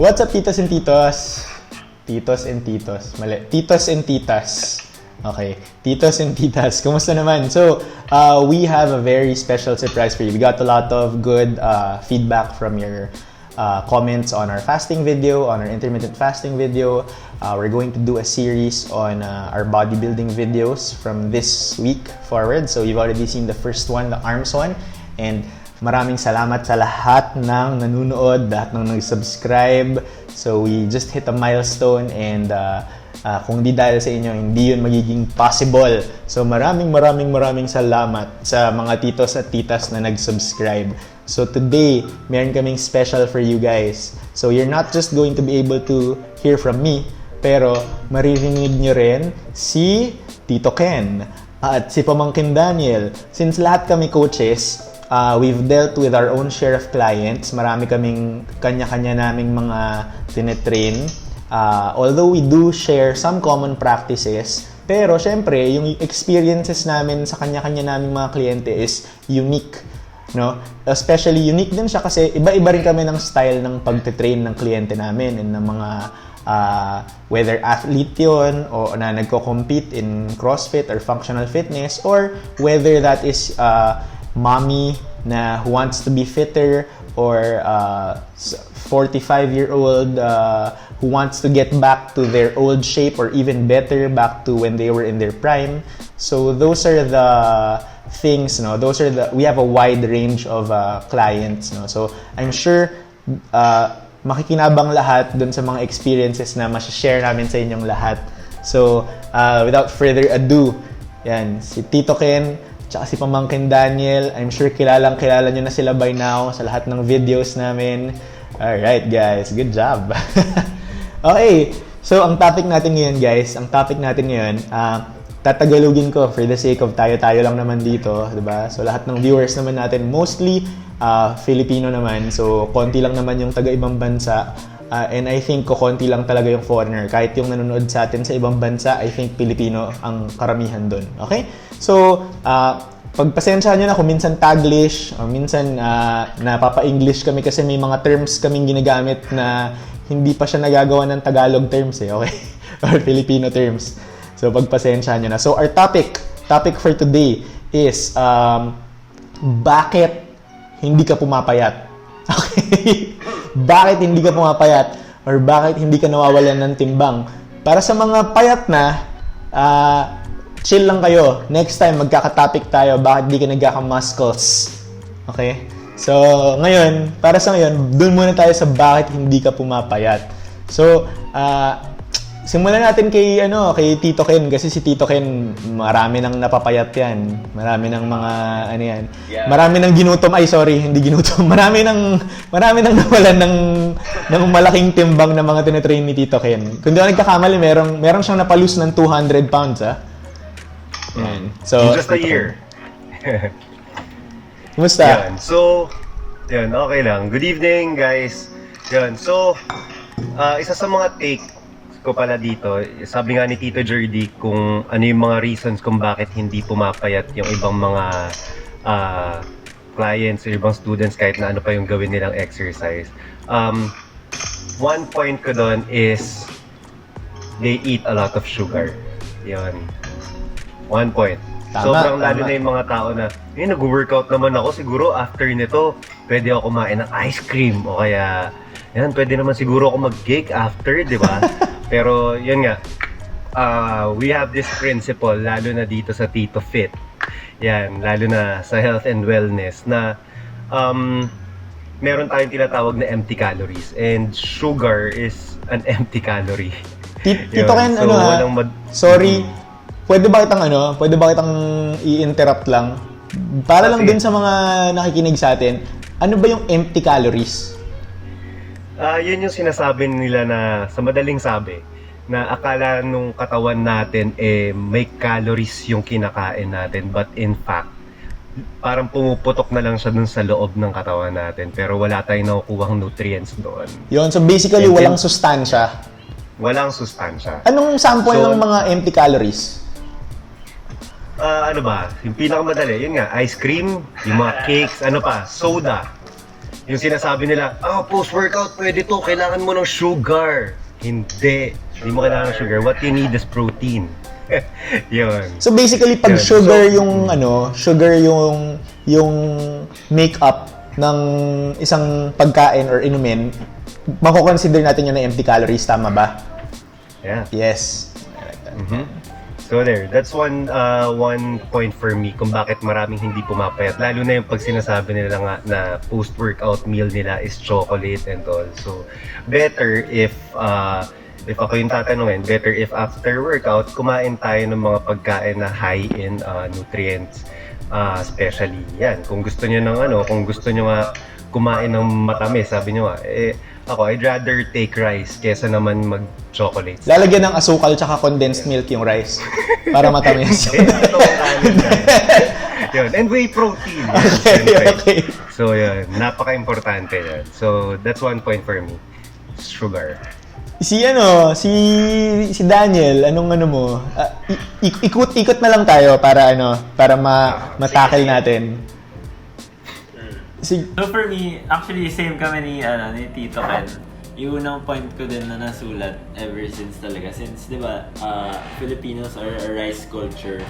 What's up, titos and titos? Titos and titos. Mali. Titos and titas. Okay. Titos and titas. Kumusta naman? So, we have a very special surprise for you. We got a lot of good feedback from your comments on our fasting video, on our intermittent fasting video. We're going to do a series on our bodybuilding videos from this week forward. So, you've already seen the first one, the arms one. And maraming salamat sa lahat ng nanonood, lahat ng nag-subscribe. So we just hit a milestone and kung di dahil sa inyo, hindi yun magiging possible. So maraming salamat sa mga titos at titas na nag-subscribe. So today, meron kaming special for you guys. So you're not just going to be able to hear from me, pero maririnig nyo rin si Tito Ken at si Pamangkin Daniel. Since lahat kami coaches, we've dealt with our own share of clients. Marami kaming kanya-kanya naming mga tinetrain. Although we do share some common practices, pero syempre, yung experiences namin sa kanya-kanya naming mga kliyente is unique. No? Especially unique din siya kasi iba-iba rin kami ng style ng pagtitrain ng kliyente namin and ng mga whether athlete yun o na nagko-compete in CrossFit or functional fitness, or whether that is mommy na who wants to be fitter, or 45-year-old who wants to get back to their old shape or even better, back to when they were in their prime. So those are the things, no? We have a wide range of clients, no? So I'm sure makikinabang lahat dun sa mga experiences na ma-share namin sa inyong lahat. So without further ado, yan, si Tito Ken tsaka si Pamangkin Daniel. I'm sure kilala nyo na sila by now sa lahat ng videos namin. Alright guys, good job. Okay, so ang topic natin ngayon guys, tatagalogin ko for the sake of tayo-tayo lang naman dito, diba? So lahat ng viewers naman natin, mostly Filipino naman. So konti lang naman yung taga-ibang bansa. And I think konti lang talaga yung foreigner. Kahit yung nanonood sa atin sa ibang bansa, I think Pilipino ang karamihan dun. Okay? So, pagpasensyahan nyo na kung minsan Taglish, o minsan napapa-English kami kasi may mga terms kaming ginagamit na hindi pa siya nagagawa ng Tagalog terms eh. Okay? Or Filipino terms. So, pagpasensyahan nyo na. So, our topic for today is bakit hindi ka pumapayat? Okay? Bakit hindi ka pumapayat? Or bakit hindi ka nawawalan ng timbang? Para sa mga payat na, chill lang kayo. Next time, magkaka-topic tayo, bakit hindi ka nagkaka-muscles? Okay? So, ngayon, para sa ngayon, dun muna tayo sa bakit hindi ka pumapayat. So, simulan natin kay Tito Ken, kasi si Tito Ken marami nang napapayat yan. Marami nang mga Yeah. Marami nang ginutom, hindi ginutom. Marami nang nawalan ng malaking timbang na mga tinetrain ni Tito Ken. Kung di ako nagkakamali, meron siyang napalus ng 200 pounds, Yan. So, in just a year. Kumusta? Yan. So, yan, okay lang. Good evening, guys. Yan. So, isa sa mga take ko pala dito, sabi nga ni Tito Jordy kung ano yung mga reasons kung bakit hindi pumapayat yung ibang mga clients or ibang students kahit na ano pa yung gawin nilang exercise. One point ko doon is they eat a lot of sugar. Yan. One point. Sobrang lalo na yung mga tao na nag-workout naman ako, siguro after nito pwede ako kumain ng ice cream o kaya yan, pwede naman siguro ako mag-cake after, di ba? Pero yun nga, we have this principle, lalo na dito sa TitoFit, yan, lalo na sa health and wellness, na meron tayong tinatawag na empty calories, and sugar is an empty calorie. Tito Ken, so, sorry, pwede ba kitang i-interrupt lang? Para lang dun sa mga nakikinig sa atin, ano ba yung empty calories? Yun yung sinasabi nila na, sa madaling sabi, na akala nung katawan natin may calories yung kinakain natin, but in fact, parang pumuputok na lang siya dun sa loob ng katawan natin, pero wala tayong nakukuhang nutrients doon. Yun, so basically walang sustansya. Walang sustansya. Anong sample ng mga empty calories? Yung pinakamadali, yun nga, ice cream, yung mga cakes, soda. Yung sinasabi nila, post-workout, pwede to, kailangan mo ng sugar. Hindi. Hindi mo kailangan ng sugar. What you need is protein. Yun. So basically, pag Yun. sugar yung sugar yung make-up ng isang pagkain or inumin, mako-consider natin yun na empty calories, tama ba? Yeah. Yes. So there, that's one point for me kung bakit maraming hindi pumapayat. Lalo na yung pag sinasabi nila nga na post-workout meal nila is chocolate and all. So better if ako yung tatanungin, better if after workout, kumain tayo ng mga pagkain na high in nutrients. Especially yan. Kung gusto niyo kung gusto niyo nga kumain ng matamis, sabi niyo nga, ako, I'd rather take rice kesa naman mag-chocolates. Lalagyan ng asukal tsaka condensed milk yung rice para matamis. Yun. And whey protein. Okay. So, yun. Napaka-importante yan. So, that's one point for me. Sugar. Si Daniel, anong mo? Ikot-ikot na lang tayo para ma-tackle natin. So for me, actually same kami ni Tito Ken. Yung unang point ko din na nasulat ever since talaga. Since, di ba, Filipinos are a rice culture.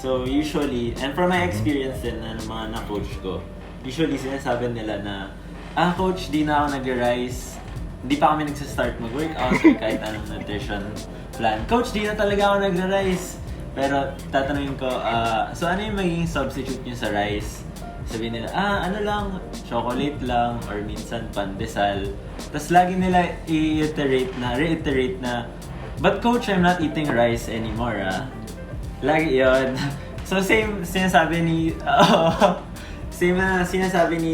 So usually, and from my experience din na mga na-coach ko, usually sinasabi nila na, coach, di na ako nag-rice. Di pa kami nagsastart mag-workout or kahit anong nutrition plan. Coach, di na talaga ako nag-rice. Pero tatanungin ko, so ano yung magiging substitute nyo sa rice? Sabihin nila, ano lang, chocolate lang, or minsan pandesal. Tapos lagi nila reiterate na, but coach, I'm not eating rice anymore, Lagi yun. So same sinasabi ni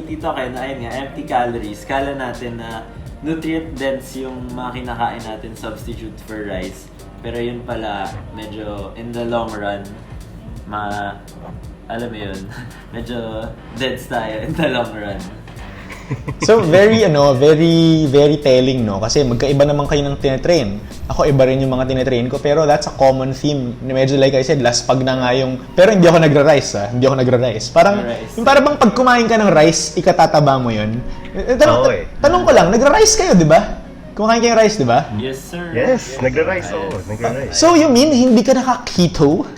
Tito Ken na ayun nga, empty calories. Kala natin na nutrient dense yung mga kinakain natin substitute for rice. Pero yun pala, medyo in the long run, alam mo yun, medyo dense tayo in the long run. So very very telling, no? Kasi magkaiba naman kayo ng tinetrain. Ako iba rin yung mga tinetrain ko, pero that's a common theme. Medyo like I said, last pag na nga yung, pero hindi ako nagra-rice, Hindi ako nagra-rice. Parang yung bang pag kumain ka ng rice, ikatataba mo yun. Tanong ko lang, nagra-rice kayo, di ba? Kumakain kayo ng rice, di ba? Yes, sir. Yes, nagra-rice ako. Nagra-rice. So you mean hindi ka naka-keto?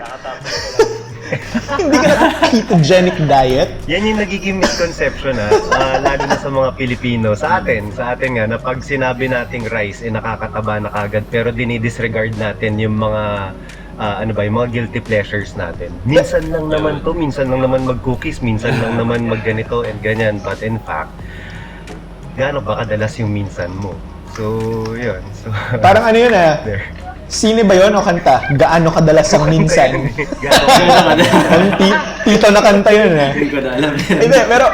Hindi ka naka-ketogenic diet? Yan yung nagiging misconception lalo na sa mga Pilipino. Sa atin nga, na pag sinabi nating rice, nakakataba na kagad, pero dinidisregard natin yung mga, yung mga guilty pleasures natin. Minsan lang naman mag-cookies, minsan lang naman mag-ganito and ganyan. But in fact, gaano ba kadalas yung minsan mo? So, yun. So, parang yun sine ba yun o kanta? Gaano kadalas ang minsan? Ang Tito na kanta yun Hindi ko na alam yan. Hindi, pero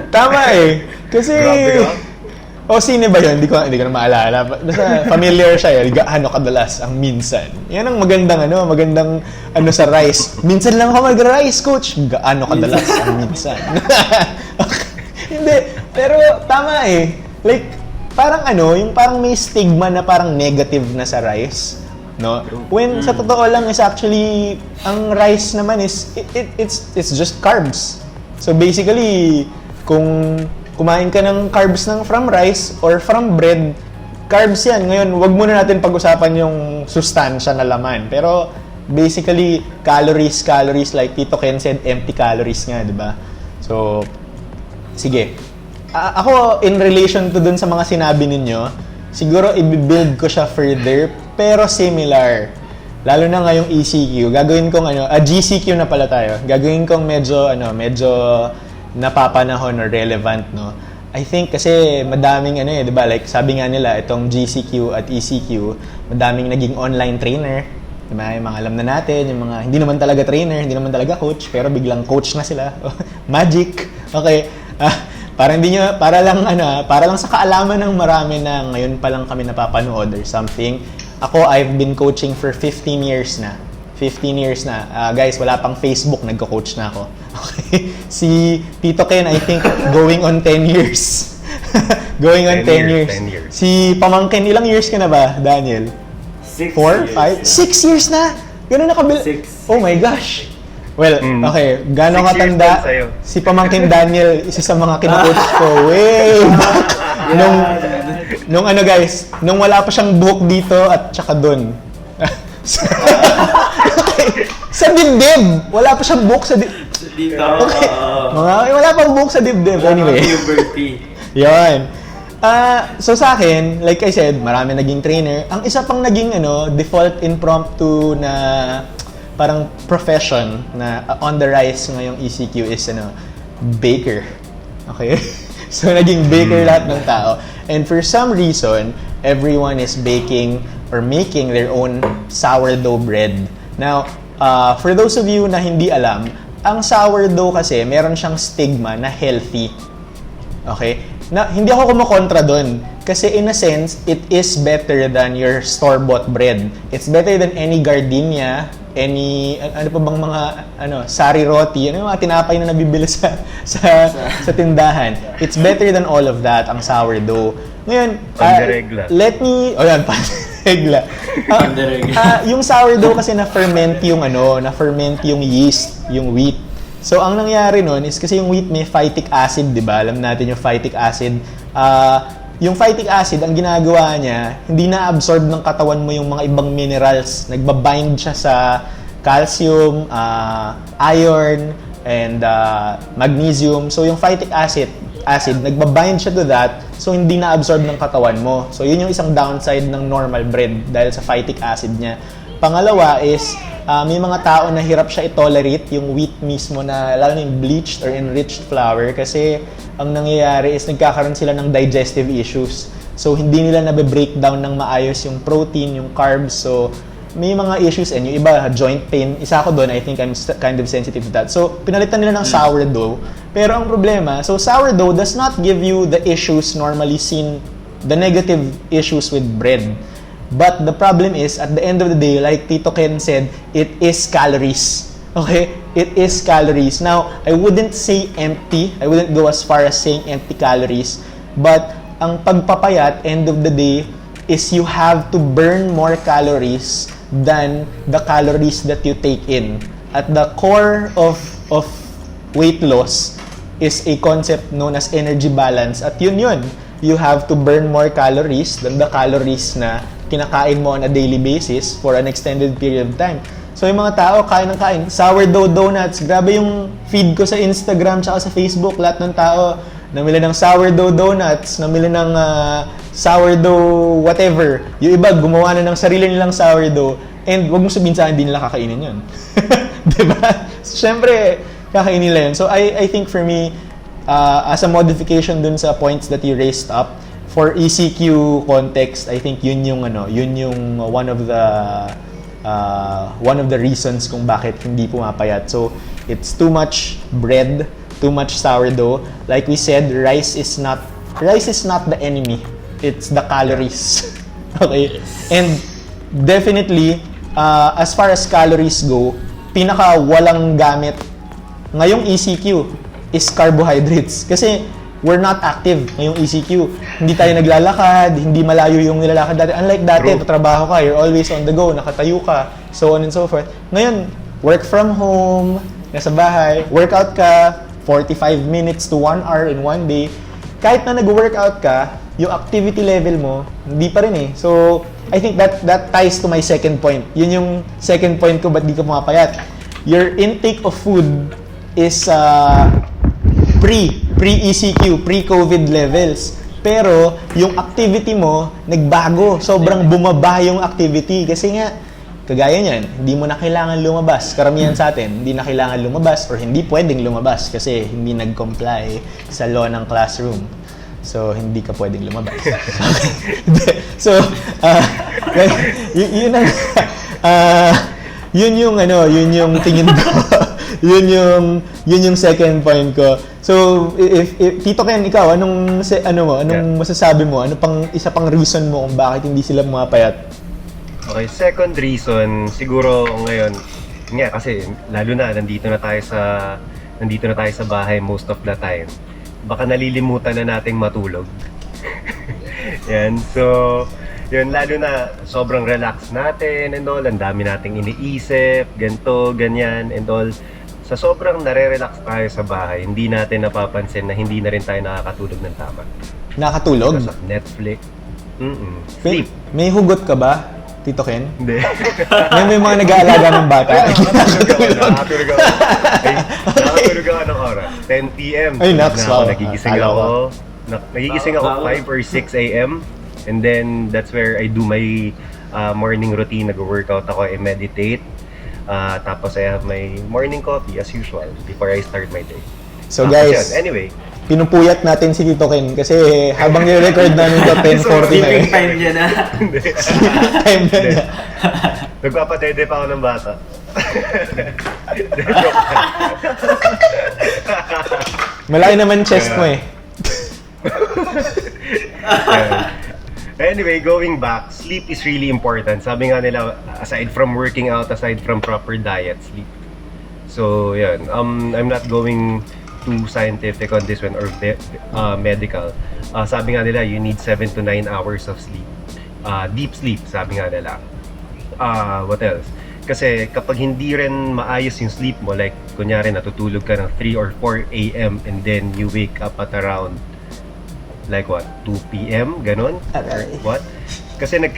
tama Kasi, sine ba yun? Hindi ko na maalala. Basta familiar siya gaano kadalas ang minsan. Yan ang magandang sa rice. Minsan lang ako mag-rice, coach. Gaano kadalas ang minsan? Hindi, pero tama Like, parang yung parang may stigma na parang negative na sa rice. No? When sa totoo lang is actually ang rice naman is it's just carbs. So basically, kung kumain ka ng carbs from rice or from bread, carbs yan. Ngayon, wag muna natin pag-usapan yung sustansya na laman. Pero basically, calories like Tito Ken said, empty calories nga, 'di ba? So sige. Ako in relation to dun sa mga sinabi ninyo, siguro i-build ko siya further pero similar. Lalo na ngayong ECQ, gagawin kong GCQ na pala tayo. Gagawin kong medyo napapanahon or relevant, no. I think kasi madaming 'di ba? Like sabi nga nila itong GCQ at ECQ, madaming naging online trainer. Diba? Yung mga alam na natin, yung mga hindi naman talaga trainer, hindi naman talaga coach, pero biglang coach na sila. Magic. Okay. Para lang sa kaalaman ng marami na ngayon pa lang kami napapanood or something. Ako, I've been coaching for 15 years na. 15 years na. Guys, wala pang Facebook, nagko-coach na ako. Okay. Si Tito Ken, I think, going on 10 years. Going on 10 years. 10 years. Si Pamangkin, ilang years ka na ba, Daniel? 6 4? 5? 6 years na? Ganun na kabil... 6. Oh my gosh. Well, okay, gano'ng 6 years katanda, din sa'yo. si Pamangkin Daniel, isa sa mga kinakoach ko, way back. Nung ano guys, nung wala pa siyang buhok dito at tsaka dun. Sa dibdib! Wala pa siyang buhok sa dibdib. Dito. Okay. Wala pang buhok sa dibdib. Anyway. Puberty. Yun. So sa akin, like I said, marami naging trainer. Ang isa pang naging default impromptu na parang profession na on the rise ngayong ECQ is baker. Okay? So naging baker lahat ng tao. And for some reason, everyone is baking or making their own sourdough bread. Now, for those of you na hindi alam, ang sourdough kasi meron siyang stigma na healthy. Okay? Na hindi ako kumukontra doon kasi in a sense, it is better than your store-bought bread. It's better than any gardenia, any ano pa bang mga sari roti, ano yung mga tinapay na nabibili sa tindahan. It's better than all of that, ang sourdough. Ngayon, let me panderegla. Yung sourdough kasi na-ferment yung yeast, yung wheat. So, ang nangyari nun is kasi yung wheat may phytic acid, di ba? Alam natin yung phytic acid. Yung phytic acid, ang ginagawa niya, hindi na-absorb ng katawan mo yung mga ibang minerals. Nagbabind siya sa calcium, iron, and magnesium. So, yung phytic acid, nagbabind siya to that, so hindi na-absorb ng katawan mo. So, yun yung isang downside ng normal bread dahil sa phytic acid niya. Pangalawa is, may mga tao na hirap siya i-tolerate yung wheat mismo na lalo na yung bleached or enriched flour kasi ang nangyayari is nagkakaroon sila ng digestive issues. So, hindi nila nabe-breakdown ng maayos yung protein, yung carbs. So, may mga issues and yung iba, joint pain. Isa ako doon, I think I'm kind of sensitive to that. So, pinalitan nila ng sourdough. Pero ang problema, so sourdough does not give you the issues normally seen, the negative issues with bread. But the problem is, at the end of the day, like Tito Ken said, it is calories. Okay? It is calories. Now, I wouldn't say empty. I wouldn't go as far as saying empty calories. But, ang pagpapayat, end of the day, is you have to burn more calories than the calories that you take in. At the core of weight loss is a concept known as energy balance. At yun. You have to burn more calories than the calories na kinakain mo on a daily basis for an extended period of time. So, yung mga tao, kain ng kain. Sourdough donuts. Grabe yung feed ko sa Instagram tsaka sa Facebook. Lahat ng tao, namili ng sourdough donuts, namili ng sourdough whatever. Yung iba, gumawa na ng sarili nilang sourdough. And wag mo sabihin sa akin, hindi nila kakainin yun. Diba? So, syempre, kakainin nila yun. So, I think for me, as a modification dun sa points that you raised up, for ECQ context, I think yun yung one of the reasons kung bakit hindi pumapayat. So, it's too much bread, too much sourdough. Like we said, rice is not the enemy. It's the calories. Okay? And definitely, as far as calories go, pinaka walang gamit ngayong ECQ is carbohydrates. Kasi we're not active ngayong ECQ. Hindi tayo naglalakad, hindi malayo yung nilalakad dati. Unlike dati, tatrabaho ka, you're always on the go, nakatayo ka, so on and so forth. Ngayon, work from home, nasa bahay, workout ka, 45 minutes to 1 hour in one day. Kahit na nag-workout ka, yung activity level mo, hindi pa rin eh. So, I think that ties to my second point. Yun yung second point ko, ba't di ka pumapayat? Your intake of food is pre-ECQ, pre-COVID levels. Pero, yung activity mo, nagbago. Sobrang bumaba yung activity. Kasi nga, kagaya niyan, hindi mo na kailangan lumabas. Karamihan sa atin, hindi na kailangan lumabas or hindi pwedeng lumabas kasi hindi nag-comply sa law ng classroom. So, hindi ka pwedeng lumabas. So, yun yung tingin ko. yun yung second point ko. So, if Tito Ken, ikaw, anong masasabi mo? Ano pang isa pang reason mo kung bakit hindi sila pumapayat? Okay, second reason, siguro ngayon, nga kasi lalo na nandito na tayo sa bahay most of the time. Baka nalilimutan na nating matulog. Yan, so yun, lalo na sobrang relax natin and all, ang dami nating iniisip, ganito, ganyan and all. sa sobrang nare-relax tayo sa bahay, hindi natin napapansin na hindi na rin tayo nakakatulog ng tama. Nakatulog? Because of Netflix. May, Sleep. may hugot ka ba, Tito Ken? Hindi. May mga nag-aalaga ng bata. Nakatulog ako. Nakatulog ako ng oras. 10 p.m. Ay, naks, wow. Nagigising Akala ako. ko. Nagigising ako 5 or 6 a.m. And then, that's where I do my morning routine. Nag-workout ako, I meditate. Tapos I have my morning coffee as usual before I start my day. So guys, anyway, pinupuyat natin si Tito Ken kasi habang nire-record namin ito 10:40 na eh. Sleeping time niya na. Sleeping time na niya. Nagpapatede pa ako ng bata. Malaki naman chest mo eh. Anyway, going back, sleep is really important. Sabi nga nila, aside from working out, aside from proper diet, sleep. So, yun. I'm not going too scientific on this one or medical. Sabi nga nila, you need 7 to 9 hours of sleep. Deep sleep, sabi nga nila. What else? Kasi kapag hindi rin maayos yung sleep mo, like kunyari natutulog ka ng 3 or 4 a.m. and then you wake up at around like what, 2 p.m. ganon? Aray. What? Kasi ayun.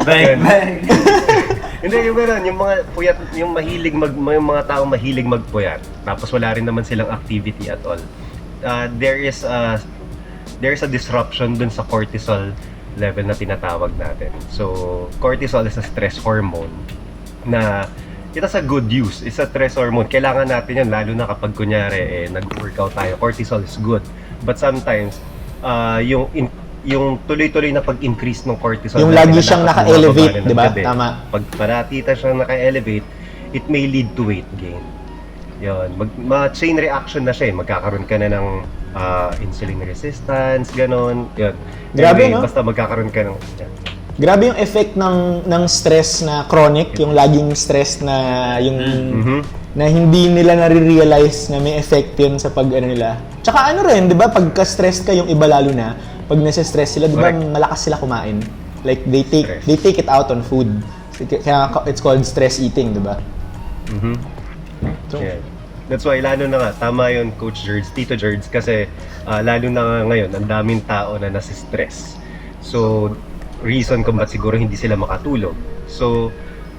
Bang, bang. Hindi, yung gano'n, yung mga puyat, yung mga taong mahilig magpuyat, tapos wala rin naman silang activity at all. There is a disruption dun sa cortisol level na tinatawag natin. So, cortisol is a stress hormone na it has a good use. It's a stress hormone. Kailangan natin yan, lalo na kapag kunyari nag-workout tayo. Cortisol is good. But sometimes, yung tuloy-tuloy na pag-increase ng cortisol, Yung lagi siyang naka-elevate, di ba? Tama. Pag parati siyang naka-elevate, it may lead to weight gain. Yun. Chain reaction na siya eh. Magkakaroon ka na ng insulin resistance, ganon. Yun. Grabe, Anyway, no? basta magkakaroon ka ng... Yan. Grabe yung effect ng stress na chronic, yung laging stress na yung na hindi nila nare-realize na may effect yun sa pag ano nila. Tsaka ano rin, 'di ba? Pagka-stressed ka yung iba lalo na, pag nasa-stress sila, 'di ba, malakas sila kumain. Like they take it out on food. Kaya it's called stress eating, 'di ba? So, Yeah. That's why lalo na nga, tama yun Coach Jerds, Tito Jerds, kasi lalo na nga ngayon, ang daming tao na nasa-stress. So, reason kung ba't siguro hindi sila makatulog. So,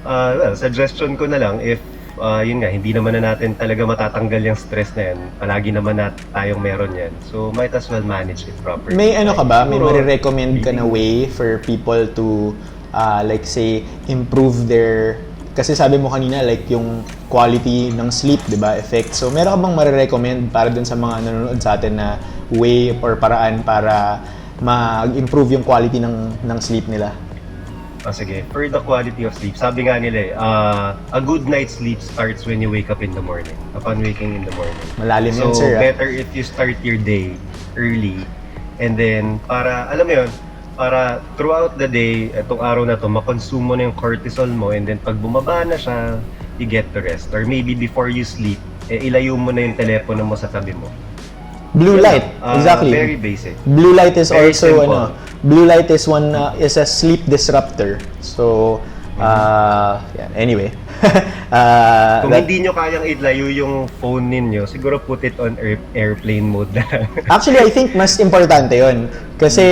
well, suggestion ko na lang, if yun nga, hindi naman na natin talaga matatanggal yung stress na yan, palagi naman tayong meron yan. So, might as well manage it properly. may ano ka ba? May Siguro, marirecommend ka na way for people to, like say, improve their... Kasi sabi mo kanina, like yung quality ng sleep, di ba, effect. So, meron ka bang marirecommend para dun sa mga nanonood sa atin na way or paraan para mag-improve yung quality ng sleep nila? Sige. For the quality of sleep, sabi nga nila a good night's sleep starts when you wake up in the morning. Upon waking in the morning. Malalim So, yun, sir. better if you start your day early. And then, para, alam mo yun, para throughout the day, itong araw na to, makonsume mo na yung cortisol mo, and then pag bumaba na siya, you get to rest. Or maybe before you sleep, ilayo mo na yung telepono mo sa tabi mo. Blue light, exactly. Very basic. Blue light is Very also simple. blue light is is a sleep disruptor. So yeah, anyway. Kung hindi nyo kayang ilayo yung phone ninyo, siguro put it on airplane mode na lang. Actually, I think mas importante 'yon kasi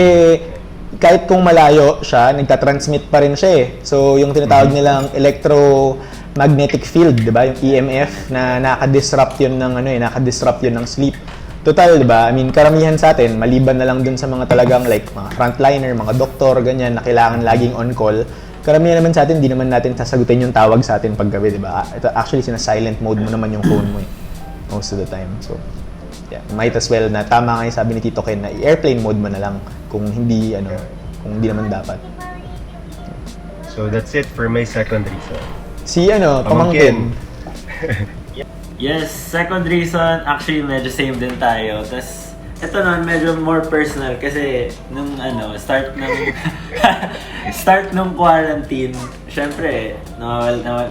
kahit kung malayo siya, nagta-transmit pa rin siya eh. So yung tinatawag nilang electromagnetic field, 'di ba? Yung EMF na naka-disrupt 'yun ng naka-disrupt 'yun ng sleep. Total, 'di ba? I mean, karamihan sa atin maliban na lang dun sa mga talagang like mga frontliner, mga doktor, ganyan na kailangan laging on call. Karamihan naman sa atin, hindi naman natin sasagutin yung tawag sa atin paggabi, 'di ba? Ito actually sina-silent mode mo naman yung phone mo eh. Most of the time. So, yeah, might as well na tama nga yung sabi ni Tito Ken na i-airplane mode mo na lang kung hindi naman dapat. So that's it for my second reason. Si pamangkin. Yes, second reason, actually medyo same din tayo. Tapos, ito naman medyo more personal kasi nung start nung quarantine, syempre,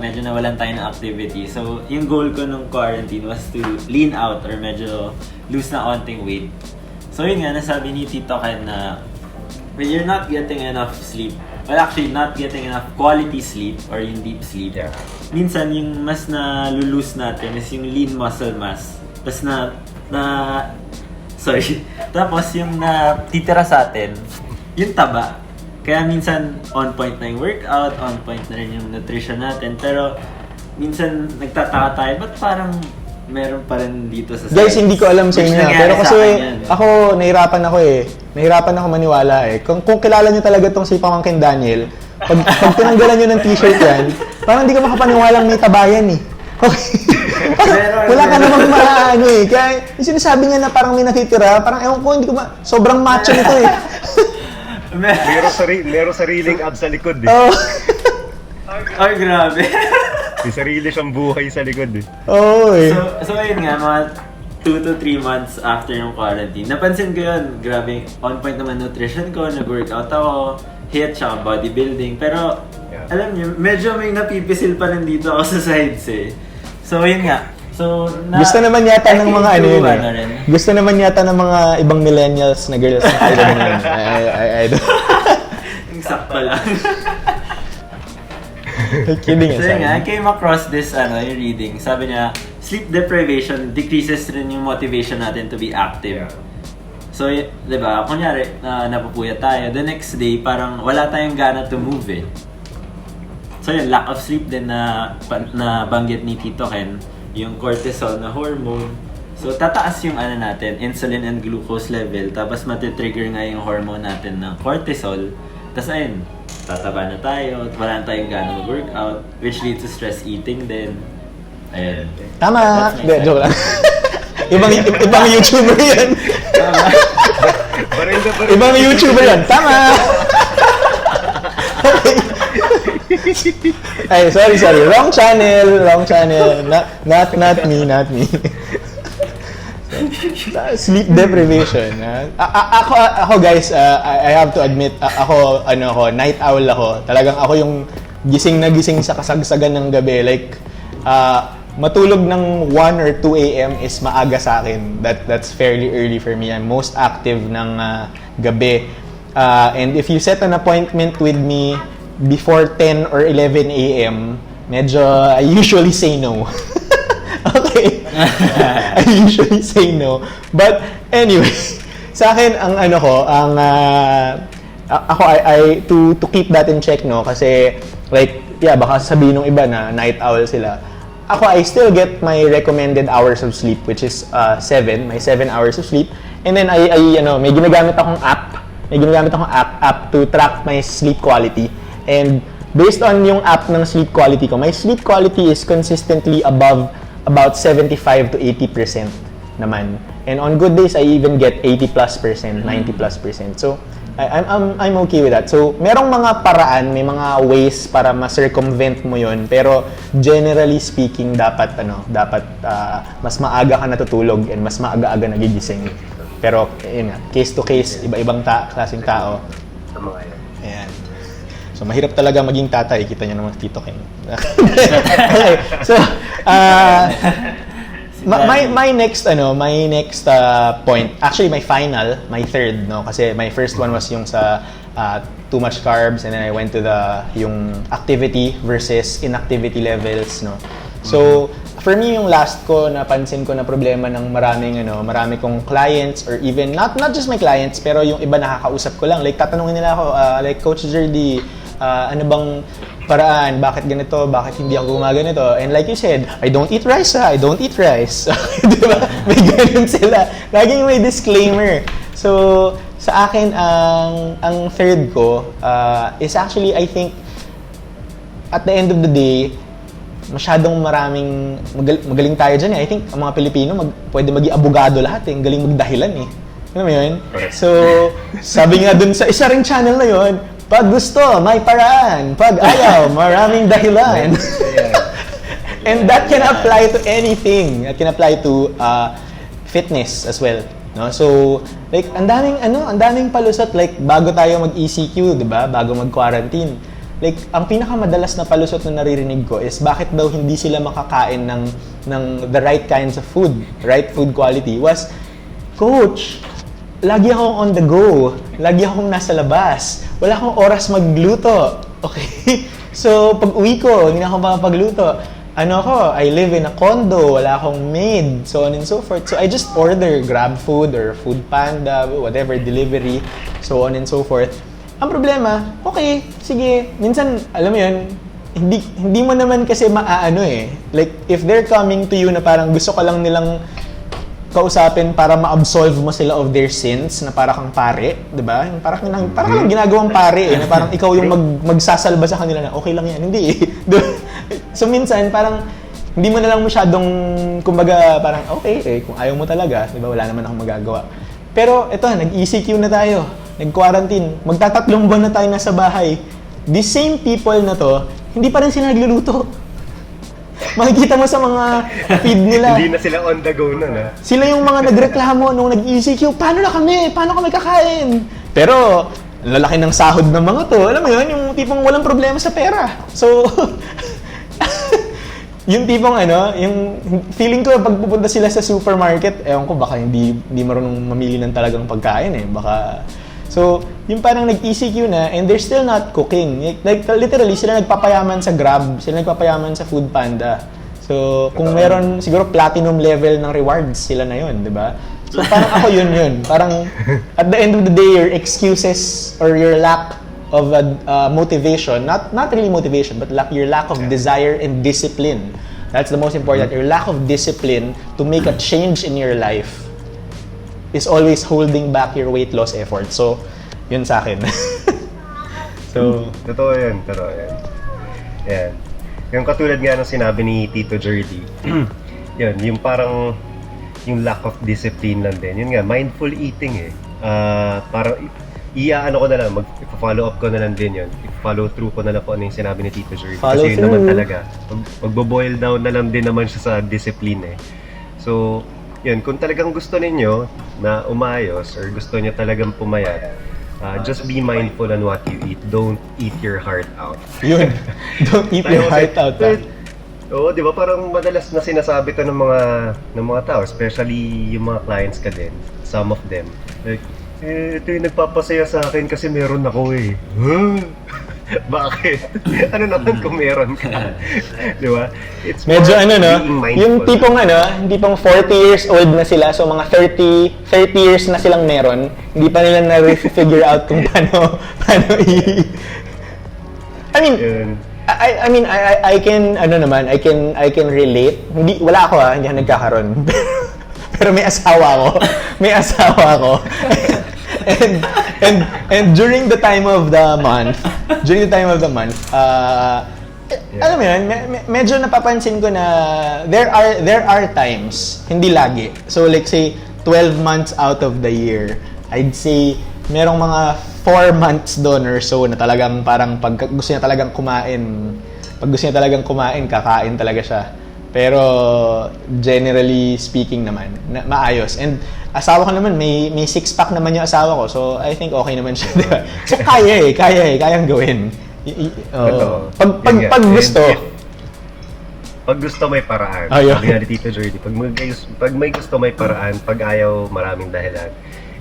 medyo nawalan tayo ng activity. So, yung goal ko nung quarantine was to lean out or medyo lose na onting weight. So, yun nga, nasabi ni Tito Ken na when you're not getting enough sleep, well actually not getting enough quality sleep or yung deep sleep. Yeah. Minsan yung mas na lulus natin is yung lean muscle mass. Tapos tapos yung natitira sa atin, yung taba. Kaya minsan on point na yung workout, on point na rin yung nutrition natin. Pero minsan nagtataka tayo, ba't parang meron pa rin dito sa side? Guys, hindi ko alam sa Which inyo. nangyari Pero sa kasi akin yan. ako, nahirapan ako eh. Nahirapan ako maniwala eh. Kung kilala nyo talaga tong si Pamangkin Daniel, pag tinanggalan nyo ng t-shirt yan, parang hindi ka makapaniwalang may tabayan eh. Okay. Wala ka namang maano eh. Kaya yung sinasabi niya na parang may natitira, parang ewan ko, hindi ko sobrang macho nito eh. Meron sariling abs sa likod eh. Oh. Ay, grabe. May sarili siyang buhay sa likod eh. Oo eh. So ayun nga, mga 2 to 3 months after yung quarantine, napansin ko yun, grabe, on point naman nutrition ko, nag-workout ako, HIIT, tsaka bodybuilding. Pero, alam niyo, medyo may napipisil pa rin dito ako sa sides eh. So yun nga. So, gusto naman yata ng mga ano yun eh. rin. Gusto naman yata ng mga ibang millennials na girls na kailan mo yun. I don't... Yung sakto lang. Kidding So yun nga, I aside. came across this yung reading. Sabi niya, sleep deprivation decreases rin yung motivation natin to be active. Yeah. So, di ba, kunyari, napupuyat tayo, the next day, parang wala tayong gana to move eh. So yun, lack of sleep din na banggit ni Tito Ken, yung cortisol na hormone. So, tataas yung natin, insulin and glucose level, tapos matitrigger nga yung hormone natin ng cortisol. Tapos ayun, tataba na tayo, wala na tayong gana mag-workout, which leads to stress eating din. Ayun. Tama! That's my Hindi, side. joke lang. ibang YouTuber yan. Ibang YouTuber yan. Tama! Ay, sorry. Wrong channel. Not me. Sleep deprivation. Ako guys, I have to admit, ako night owl ako. Talagang ako yung gising na gising sa kasagsagan ng gabi. Like, matulog ng 1 or 2 a.m. is maaga sa akin. That's fairly early for me. I'm most active ng gabi. And if you set an appointment with me before 10 or 11 a.m., medyo I usually say no. Okay. I usually say no. But anyway, sa akin to keep that in check, no, kasi like baka sabihin ng iba na night owl sila. Ako, I still get my recommended hours of sleep, which is 7 hours of sleep. And then may ginagamit akong app to track my sleep quality. And based on yung app ng sleep quality ko, my sleep quality is consistently above about 75 to 80% naman. And on good days, I even get 80+%, 90+%. So, I'm okay with that. So, merong mga paraan, may mga ways para ma-circumvent mo yun. Pero, generally speaking, dapat mas maaga ka natutulog and mas maaga-aga nagigising. Pero, yun nga, case to case, iba-ibang klaseng tao. Ayan. So, mahirap talaga maging tatay. Kita niyo naman Tito Ken. Okay. So, my next point, actually my third, no, kasi my first one was yung sa too much carbs, and then I went to yung activity versus inactivity levels, no. So for me, yung last ko napansin ko na problema ng marami kong clients, or even not just my clients, pero yung iba nakakausap ko lang, like tatanungin nila ako, like Coach Jerdy, ano bang paraan, bakit ganito, bakit hindi ako gumaganito? And like you said, I don't eat rice. Di ba? May ganun sila. Laging may disclaimer. So, sa akin, ang third ko is actually, I think, at the end of the day, masyadong maraming, magaling tayo dyan eh. I think, ang mga Pilipino, pwede maging abogado lahat eh. Ang galing magdahilan eh. Alam mo yun? So, sabi nga dun sa isa ring channel na yun, pag gusto, may paraan. Pag ayaw, maraming dahilan. And that can apply to anything. That can apply to fitness as well. No? So, like, ang daming palusot. Like, bago tayo mag-ECQ, di ba? Bago mag-quarantine. Like, ang pinakamadalas na palusot na naririnig ko is bakit daw hindi sila makakain ng the right kinds of food, right food quality, was, Coach, lagi akong on the go. Lagi akong nasa labas. Wala akong oras magluto. Okay? So, pag uwi ko, hindi na ako makapagluto. I live in a condo, wala akong maid, so on and so forth. So, I just order Grab food or Food Panda, whatever, delivery, so on and so forth. Ang problema, okay, sige, minsan, alam mo yun, hindi mo naman kasi maaano eh. Like, if they're coming to you na parang gusto ka lang nilang kausapin para ma-absolve mo sila of their sins, na para kang pare, di ba? Parang lang ginagawang pare eh, na parang ikaw yung magsasalba sa kanila na okay lang yan. Hindi eh. So minsan, parang hindi mo na lang masyadong, kumbaga, parang okay eh, kung ayaw mo talaga, di ba, wala naman akong magagawa. Pero ito, nag-ECQ na tayo, nag-quarantine, magtatatlong buwan na tayo nasa bahay. The same people na to, hindi pa rin sila nagluluto. Makikita mo sa mga feed nila. Hindi na sila on the go na. Sila yung mga nagreklamo nung nag-ECQ, paano na kami? Paano kami kakain? Pero, lalaki ng sahod ng mga to. Alam mo yun, yung tipong walang problema sa pera. So, yung tipong yung feeling ko pag pupunta sila sa supermarket, ewan ko baka hindi marunong mamili ng talagang pagkain eh. Baka so, yung parang nag-ECQ na and they're still not cooking. Like literally sila nagpapayaman sa Grab, sila nagpapayaman sa Food Panda. So, kung meron siguro platinum level ng rewards sila na 'yon, 'di ba? So, parang ako yun. Parang at the end of the day your excuses or your lack of motivation, not really motivation, but your lack of desire and discipline. That's the most important. Your lack of discipline to make a change in your life is always holding back your weight loss effort. So, yun sa akin. So, Totoo yan. Yan. Yung katulad nga ng sinabi ni Tito Jordy, yun, yung parang, yung lack of discipline lang din. Yun nga, mindful eating eh. Parang, ko na lang, mag-follow up ko na lang din yun. I-follow through ko na lang po ano yung sinabi ni Tito Jordy. Kasi yun naman talaga. Magbo-boil down na lang din naman siya sa discipline eh. So, yun, kung talagang gusto ninyo na umayos or gusto niyo talagang pumayat, just be mindful on what you eat. Don't eat your heart out. Yun. Don't eat your heart out. Oo, di ba? Parang madalas na sinasabi to ng mga tao, especially yung mga clients ka din, some of them. Like, ito yung nagpapasaya sa akin kasi meron ako eh. Huh? Bakit? Ano naman kung meron ka? Di ba? It's medyo yung tipong 40 years old na sila, so mga 30 years na silang meron, hindi pa nila na-figure out kung paano I can relate. Wala ako hindi ako nagkakaroon. Pero may asawa ako. And during the time of the month, alam mo yun, medyo napapansin ko na there are times, hindi lagi. So like say 12 months out of the year, I'd say merong mga 4 months doon or so na talagang parang pag gusto niya talagang kumain, kakain talaga siya. Pero generally speaking naman, maayos. And asawa ko naman, may six-pack naman yung asawa ko. So I think okay naman siya, di ba? So kayang gawin. Pag gusto. Pag gusto may paraan. Sabi nga ni Tito Jordy, pag may gusto may paraan, pag ayaw maraming dahilan.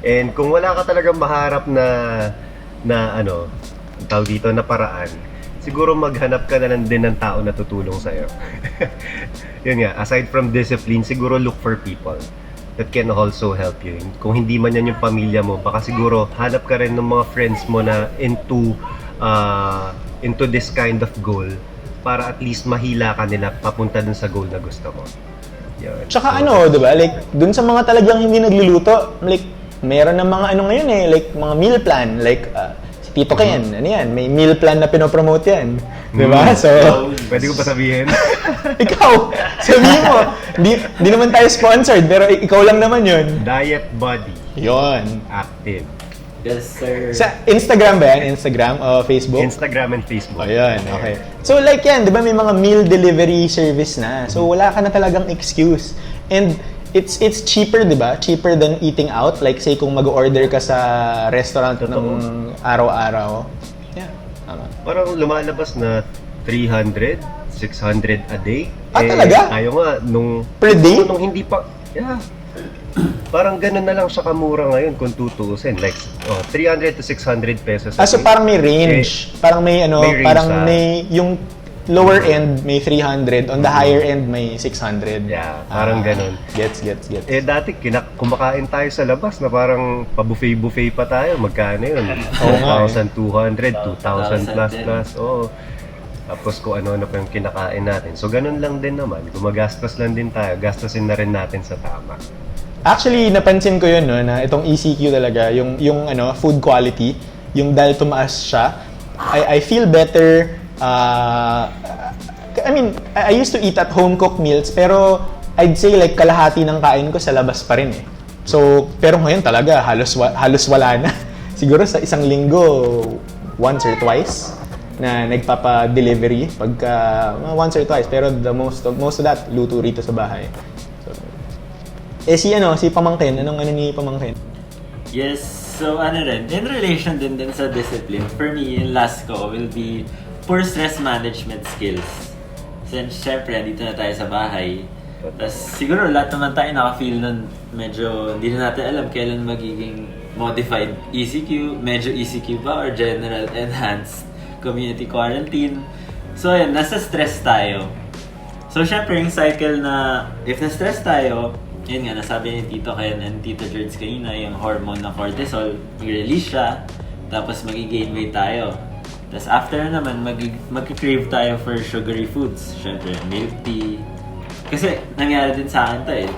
And kung wala ka talagang maharap na tawag dito na paraan, siguro maghanap ka na lang din ng tao na tutulong sa'yo. Yun nga, aside from discipline, siguro look for people that can also help you. Kung hindi man yan yung pamilya mo, baka siguro hanap ka rin ng mga friends mo na into this kind of goal para at least mahila ka nila papunta dun sa goal na gusto mo. Yun. Tsaka diba? Like, dun sa mga talagang hindi nagluluto, like, meron ng mga ngayon eh, like, mga meal plan, like, Tito Ken, may meal plan na pinopromote yan. Diba? So, pwede ko pa sabihin? Ikaw, sabihin mo. Di naman tayo sponsored, pero ikaw lang naman yun. Diet Body. Yon. Active. Yes, sir. Sa Instagram ba yan? Instagram o Facebook? Instagram and Facebook. Ayun, okay. So like yan, di ba may mga meal delivery service na. So wala ka na talagang excuse. And it's cheaper, di ba? Cheaper than eating out. Like say kung mag-order ka sa restaurant ng araw-araw. Yeah, tama. Parang lumalabas na 300, 600 a day. Talaga? Tayo nga, per day? Nung hindi pa, yeah. parang ganun na lang siya kamura ngayon kung tutuusin. Like, 300 to 600 pesos. So parang may range. Parang may ano, may range parang na. may yung lower end may 300, on the higher end may 600. Yeah, parang ganun. Gets. Dati kumakain tayo sa labas na parang pa-buffet pa tayo. Magkano yun? Oo nga, 1,200, 2,000 plus din. plus. Oo. Tapos kung ano-ano pa yung kinakain natin. So ganun lang din naman. Gumagastos lang din tayo. Gastusin na rin natin sa tama. Actually, napansin ko yun, no, na itong ECQ talaga, yung ano, food quality, yung dahil tumaas siya, I feel better. I mean, I used to eat at home cooked meals, pero I'd say like kalahati ng kain ko sa labas pa rin eh. So, pero ngayon talaga, halos wala na. Siguro sa isang linggo, once or twice na nagpapa-delivery pagka once or twice, pero the most of that luto rito sa bahay. So, si Pamangkin, anong ni Pamangkin? Yes, so rin, in relation din sa discipline, for me, yung last ko will be poor stress management skills. Since syempre, dito na tayo sa bahay. Tapos siguro lahat naman tayo naka-feel nun medyo hindi na natin alam kailan magiging modified ECQ, medyo ECQ ba or general enhanced community quarantine. So ayun, nasa stress tayo. So syempre yung cycle na if na-stress tayo, yun nga, nasabi ni Tito Ken and Tito George kanina, yung hormone na cortisol, i-release siya, tapos mag-gain weight tayo. Tapos after naman, mag-crave tayo for sugary foods. Syempre, milk tea. Kasi nangyari din sa akin to eh.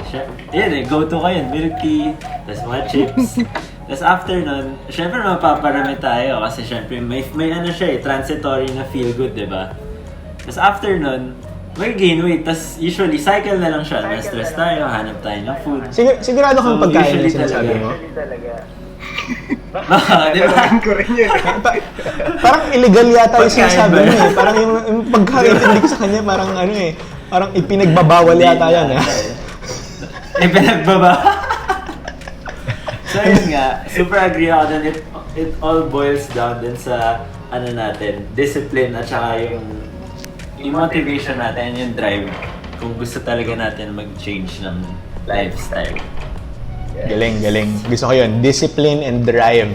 Yun go-to ko yun, milk tea, tapos mga chips. Tapos after nun, syempre mapaparami tayo kasi syempre may ano siya eh, transitory na feel good, diba? Tapos after nun, may gain weight. Tapos usually, cycle na lang siya. Na-stress tayo, hanap tayo ng food. Sigurado kang pagkain usually yung sinasabi mo? Di ba? ko rin yun. Parang illegal yata yung Pagkain sinasabi ba? mo eh. Parang yung pagkaintindi ko sa kanya, parang ano eh. Parang ipinagbabawal yata yan eh. Ipinagbaba. So yun nga, super agree ako dun. It all boils down din sa ano natin, discipline at saka yung motivation natin, yung drive. Kung gusto talaga natin mag-change ng lifestyle. Galing. Gusto ko yun. Discipline and drive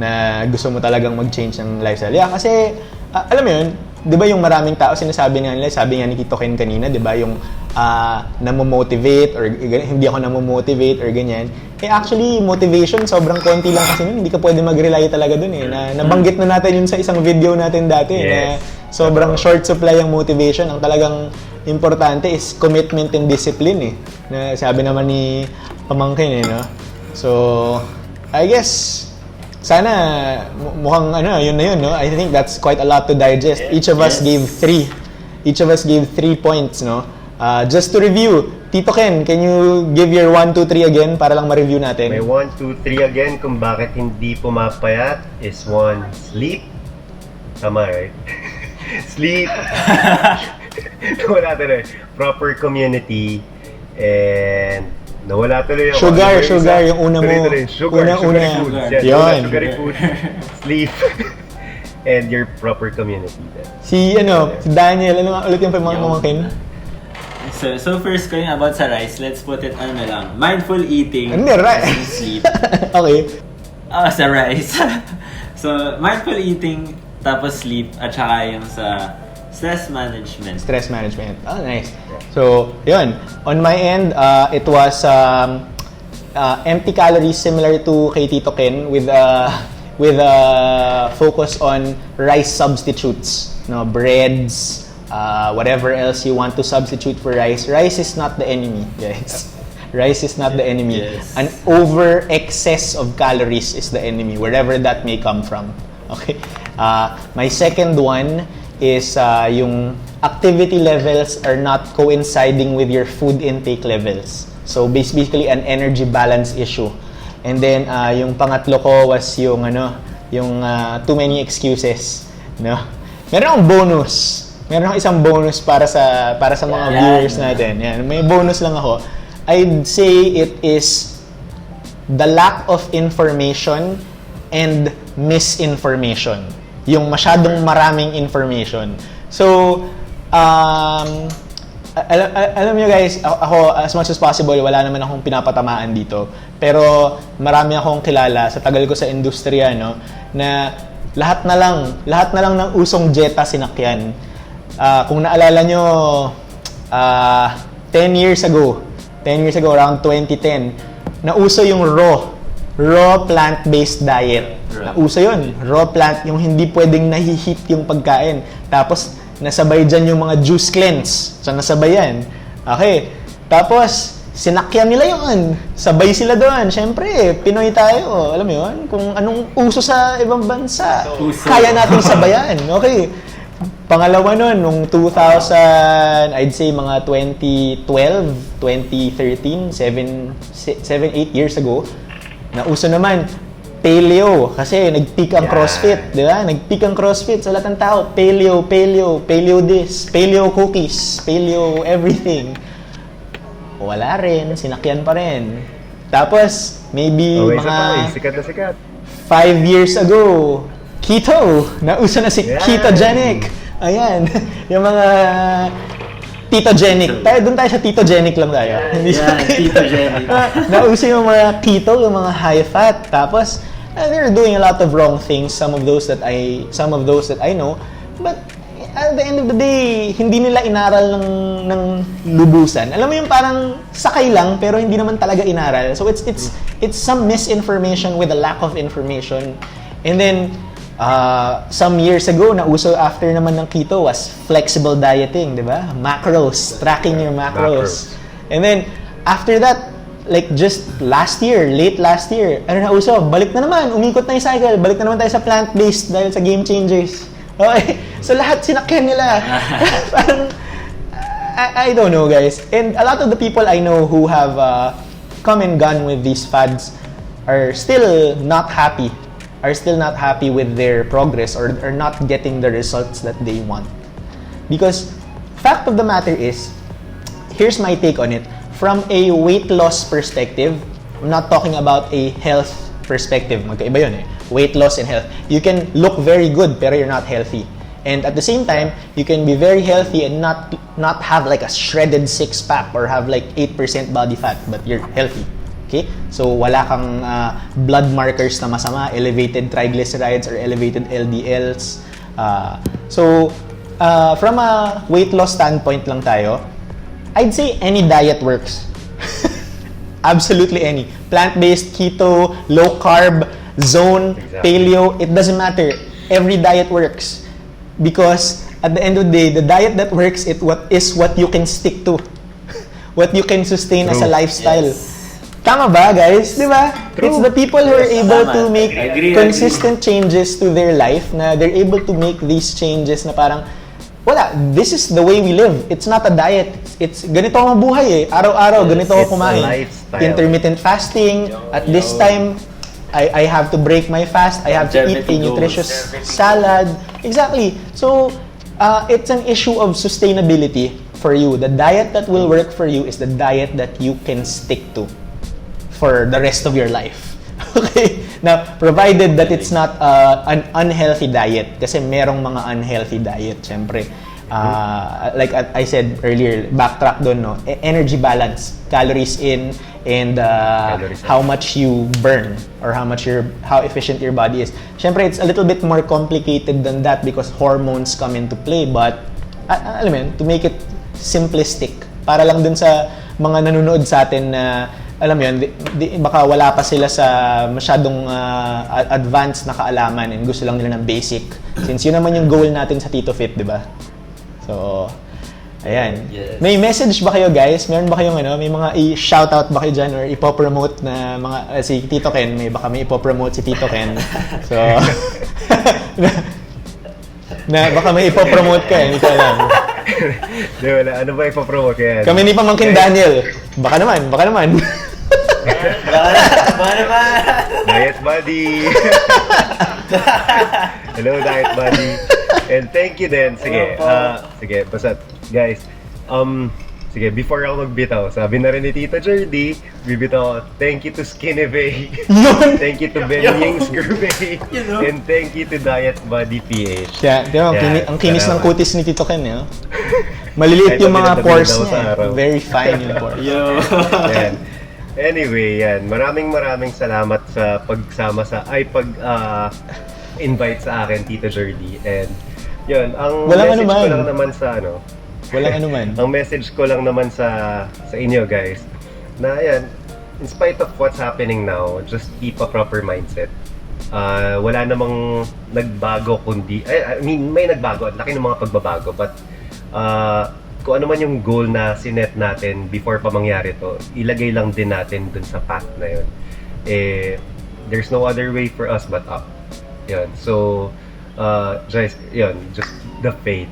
na gusto mo talagang mag-change ng lifestyle. Yeah, kasi, alam mo yun, di ba yung maraming tao sinasabi nga nila, sabi nga ni Tito Ken kanina, di ba yung namomotivate or hindi ako namomotivate or ganyan. Eh actually, motivation, sobrang konti lang kasi nun. Hindi ka pwede mag-rely talaga dun eh. Nabanggit na natin yun sa isang video natin dati. Yes. Na sobrang short supply ang motivation. Ang talagang importante is commitment and discipline eh. Na sabi naman ni Pamangkin eh, no? So, I guess, sana mukhang yun na yun, no? I think that's quite a lot to digest. Each of us gave 3. Each of us gave 3 points, no? Just to review, Tito Ken, can you give your 1, 2, 3 again para lang ma-review natin? May 1, 2, 3 again kung bakit hindi pumapayat is 1, sleep. Tama, right? Sleep. Nawala tuloy. Proper community. And nawala tuloy yung Sugar, yung una mo. Sugary foods. Yun. Sugary foods. Sleep. And your proper community. Si Daniel, ano nga ulit yung pamangkin? So first ko yung about sa rice, let's put it lang. Mindful eating. Hindi, rice. and sleep. Okay. Sa rice. So, mindful eating, tapos sleep, at saka yung sa stress management. Stress management. Oh, nice. So, yun. On my end, it was empty calories similar to kay Tito Ken with focus on rice substitutes. No, breads, whatever else you want to substitute for rice. Rice is not the enemy, guys. Rice is not the enemy. Yes. An over excess of calories is the enemy, wherever that may come from. Okay. My second one is yung activity levels are not coinciding with your food intake levels. So basically an energy balance issue. And then yung pangatlo ko was yung too many excuses, no? Meron akong bonus. Meron akong isang bonus para sa mga viewers natin. Yan, may bonus lang ako. I'd say it is the lack of information and misinformation. Yung masyadong maraming information. So, alam niyo guys, ako as much as possible wala naman akong pinapatamaan dito. Pero marami akong kilala sa tagal ko sa industriya, no, na lahat na lang ng usong Jetta sinakyan. Kung naalala nyo, 10 years ago, around 2010, nauso yung raw plant-based diet. Nauso yun, raw plant, yung hindi pwedeng nahiheat yung pagkain. Tapos, nasabay dyan yung mga juice cleanse. So, nasabay yan. Okay. Tapos, sinakyan nila yun. Sabay sila doon. Siyempre, Pinoy tayo. Alam mo yun? Kung anong uso sa ibang bansa, kaya nating sabayan. Okay. Pangalawa nun, nung 2000, I'd say mga 2012, 2013, 7-8 years ago, nauso naman, paleo. Kasi nag-peak ang CrossFit, di ba? Nag-peak ang CrossFit. So lahat ng tao, paleo this, paleo cookies, paleo everything. Wala rin, sinakyan pa rin. Tapos, maybe mga sikat na sikat. 5 years ago, keto. Nauso na si ketogenic. Ayan. Yung mga Titogenic. Doon tayo sa Titogenic lang tayo. Hindi sa Titogenic. Nauso yung mga keto, yung mga high fat. Tapos, they're doing a lot of wrong things. Some of those that I know. But at the end of the day, hindi nila inaral ng lubusan. Alam mo yung parang sakay lang pero hindi naman talaga inaral. So it's some misinformation with a lack of information. And then some years ago, nauso after naman ng keto was flexible dieting, di ba? Macros, tracking your macros. And then after that, like just late last year, ano nauso? Balik na naman, umikot na yung cycle. Balik na naman tayo sa plant-based dahil sa game changers. Okay, so lahat sinakyan nila. Parang, I don't know guys. And a lot of the people I know who have come and gone with these fads are still not happy with their progress or are not getting the results that they want. Because fact of the matter is, here's my take on it. From a weight loss perspective, I'm not talking about a health perspective. Magkaiba yun eh. Weight loss and health. You can look very good pero you're not healthy. And at the same time, you can be very healthy and not have like a shredded six-pack or have like 8% body fat but you're healthy. Okay? So wala kang blood markers na masama, elevated triglycerides or elevated LDLs. So from a weight loss standpoint lang tayo, I'd say any diet works. Absolutely any. Plant-based, keto, low carb, zone, paleo, it doesn't matter. Every diet works. Because at the end of the day, the diet that works is what you can stick to. What you can sustain as a lifestyle. Yes. Tama ba, guys? Di ba? It's the people who are able to make consistent changes to their life na they're able to make these changes na parang wala, this is the way we live. It's not a diet. It's ganito ang buhay eh. Araw-araw, ganito ako kumain. Intermittent fasting. At this time, I have to break my fast. I have to eat a nutritious salad. Exactly. So, it's an issue of sustainability for you. The diet that will work for you is the diet that you can stick to for the rest of your life. Okay? Now, provided that it's not an unhealthy diet. Kasi merong mga unhealthy diet, syempre. Like I said earlier, backtrack doon, no? Energy balance, calories in, and how much you burn or how efficient your body is. Syempre, it's a little bit more complicated than that because hormones come into play. But, alam mo yun, to make it simplistic, para lang dun sa mga nanonood sa atin na alam mo yun, baka wala pa sila sa masyadong advanced na kaalaman and gusto lang nila ng basic. Since yun naman yung goal natin sa TitoFit, di ba? So, ayan. Yes. May message ba kayo guys? Meron ba kayong may mga i-shoutout ba kayo dyan or ipopromote na mga, si Tito Ken, baka may ipopromote si Tito Ken. So, baka may ipopromote ka, hindi ko alam. Di wala, ano ba ipopromote yan? Kami ni Pamangkin Daniel. Baka naman. Baka naman. Diet Buddy. Hello, Diet Buddy. And thank you din. Sige, sige, basta, guys, sige, before ako magbitaw, sabi na rin ni Tita Jerdy, bibitaw ako, thank you to Skinny Bay. Thank you to Ben Ying's Gourmet. And thank you to Diet Buddy PH. Yeah, ang kinis ng kutis ni Tito Ken, eh. Maliliit Kahit yung mga tabi-tabi pores daw sa niya. araw. Very fine yung pores. Yo. Yan. Anyway, yan. Maraming salamat sa pagsama invite sa akin, Tito Jordy. And yun, ang Walang message ko anuman. lang naman sa Walang anuman. ang message ko lang naman sa inyo guys, na yan, in spite of what's happening now, just keep a proper mindset. Wala namang nagbago kundi, I mean, may nagbago, at laki ng mga pagbabago, but kung ano man yung goal na sinet natin before pa mangyari to, ilagay lang din natin dun sa path na yun. There's no other way for us but up. Yun. So, just the faith.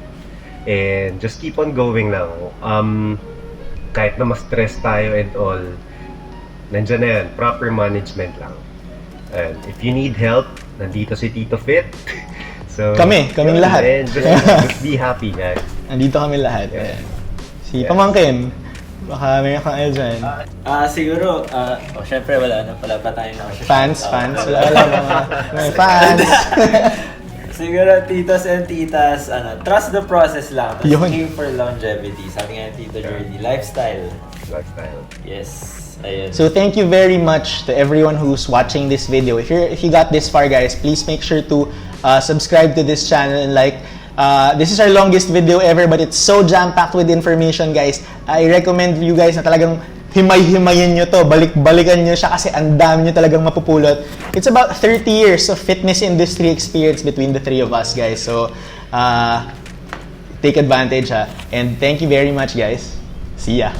And just keep on going lang. Kahit na ma-stress tayo and all, nandyan na yan, proper management lang. And if you need help, nandito si TitoFit. So, kaming lahat. And just be happy, guys. Nandito kami lahat. Yeah. Si Pamangkin, baka may kang dyan. Siguro, syempre wala na pala pa tayong Fans. Wala mga may fans. Siguro, titos and titas, trust the process lang. Tapos Yun. aim for longevity. Sabi nga ni Tito Jordy, lifestyle. Yes. Ayun. So thank you very much to everyone who's watching this video. If you got this far, guys, please make sure to subscribe to this channel and like. This is our longest video ever, but it's so jam-packed with information, guys. I recommend you guys na talagang himay-himayin nyo to, balik-balikan nyo siya kasi ang dami nyo talagang mapupulot. It's about 30 years of fitness industry experience between the three of us, guys. So, take advantage, ha. And thank you very much, guys. See ya.